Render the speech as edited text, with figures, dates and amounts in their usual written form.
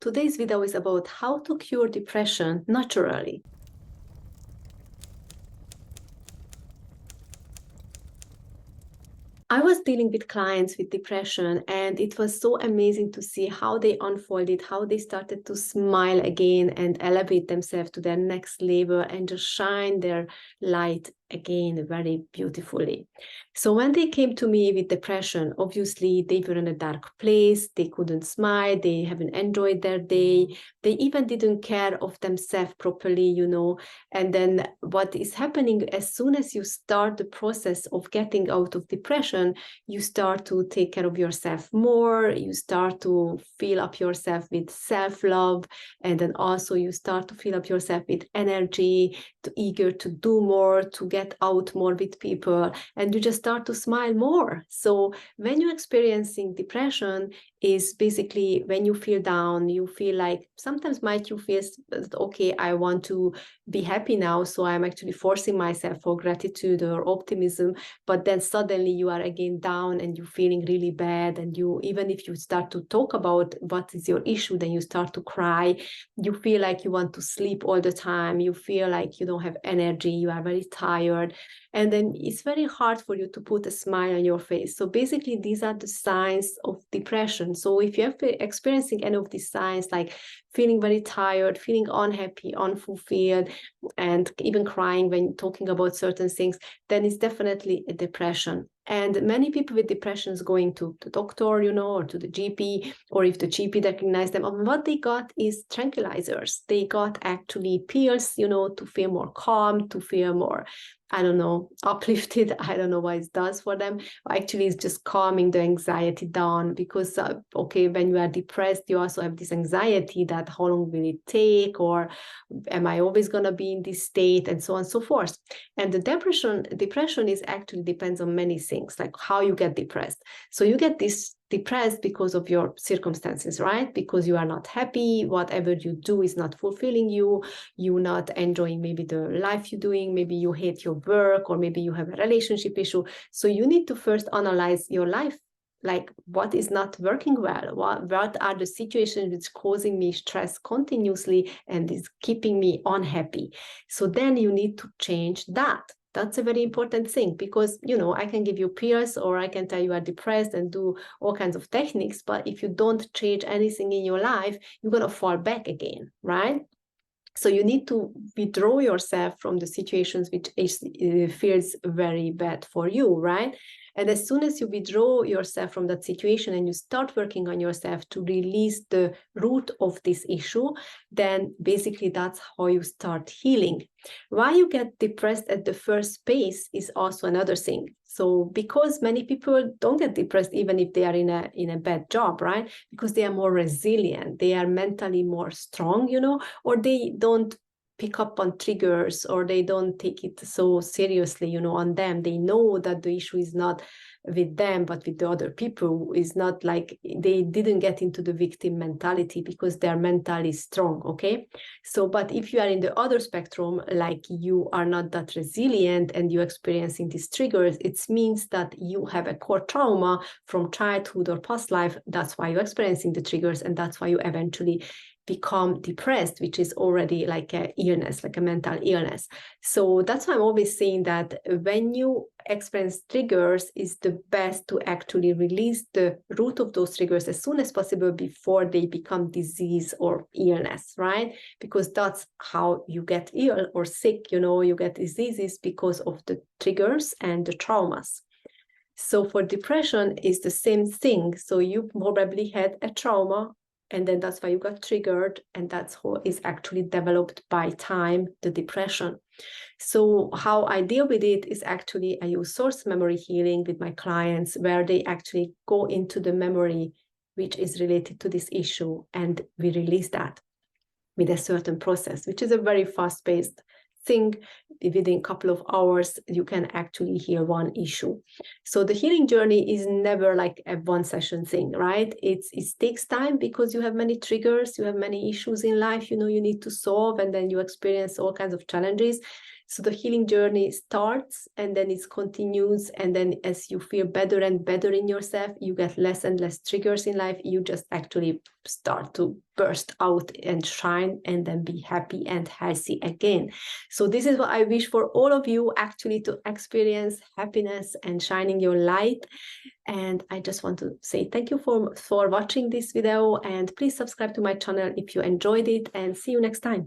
Today's video is about how to cure depression naturally. I was dealing with clients with depression, and it was so amazing to see how they unfolded, how they started to smile again and elevate themselves to their next level and just shine their light again very beautifully. So when they came to me with depression, obviously they were in a dark place, they couldn't smile, they haven't enjoyed their day, they even didn't care of themselves properly, And then what is happening, as soon as you start the process of getting out of depression, you start to take care of yourself more, you start to fill up yourself with self-love, and then also you start to fill up yourself with energy, eager to do more, to get out more with people, and you just start to smile more. So when you're experiencing depression, is basically when you feel down, you feel like sometimes might you feel, okay, I want to be happy now, so I'm actually forcing myself for gratitude or optimism, but then suddenly you are again down and you're feeling really bad, and you, even if you start to talk about what is your issue, then you start to cry, you feel like you want to sleep all the time, you feel like you don't have energy, you are very tired, and then it's very hard for you to put a smile on your face. So basically these are the signs of depression. So if you're experiencing any of these signs, like feeling very tired, feeling unhappy, unfulfilled, and even crying when talking about certain things, then it's definitely a depression. And many people with depression is going to the doctor, or to the GP, or if the GP recognizes them, and what they got is tranquilizers. They got actually pills, to feel more calm, to feel more, I don't know, uplifted. I don't know what it does for them. Actually, it's just calming the anxiety down, because, okay, when you are depressed, you also have this anxiety that how long will it take, or am I always going to be in this state, and so on and so forth. And the depression is actually depends on many things, like how you get depressed. So you get this depressed because of your circumstances, right? Because you are not happy, whatever you do is not fulfilling you, you're not enjoying maybe the life you're doing, maybe you hate your work, or maybe you have a relationship issue. So you need to first analyze your life, like what is not working well, what are the situations which causing me stress continuously and is keeping me unhappy. So then you need to change that. That's a very important thing, because I can give you pills, or I can tell you are depressed and do all kinds of techniques, but if you don't change anything in your life, you're going to fall back again, right? So you need to withdraw yourself from the situations which feels very bad for you, right? And as soon as you withdraw yourself from that situation and you start working on yourself to release the root of this issue, then basically that's how you start healing. Why you get depressed at the first place is also another thing. So because many people don't get depressed even if they are in a bad job, right? Because they are more resilient, they are mentally more strong, or they don't pick up on triggers, or they don't take it so seriously, on them. They know that the issue is not with them, but with the other people. Is not like they didn't get into the victim mentality because they're mentally strong, okay? So, but if you are in the other spectrum, like you are not that resilient and you're experiencing these triggers, it means that you have a core trauma from childhood or past life. That's why you're experiencing the triggers, and that's why you eventually become depressed, which is already like an illness, like a mental illness. So that's why I'm always saying that when you experience triggers, is the best to actually release the root of those triggers as soon as possible before they become disease or illness, right? Because that's how you get ill or sick, you get diseases because of the triggers and the traumas. So for depression, it's the same thing. So you probably had a trauma, and then that's why you got triggered, and that's how is actually developed by time, the depression. So how I deal with it is actually I use source memory healing with my clients, where they actually go into the memory which is related to this issue, and we release that with a certain process, which is a very fast-paced thing. Within a couple of hours, you can actually heal one issue. So the healing journey is never like a one session thing, right? It takes time, because you have many triggers, you have many issues in life, you need to solve, and then you experience all kinds of challenges. So the healing journey starts and then it continues. And then as you feel better and better in yourself, you get less and less triggers in life. You just actually start to burst out and shine and then be happy and healthy again. So this is what I wish for all of you, actually, to experience happiness and shining your light. And I just want to say thank you for watching this video, and please subscribe to my channel if you enjoyed it, and see you next time.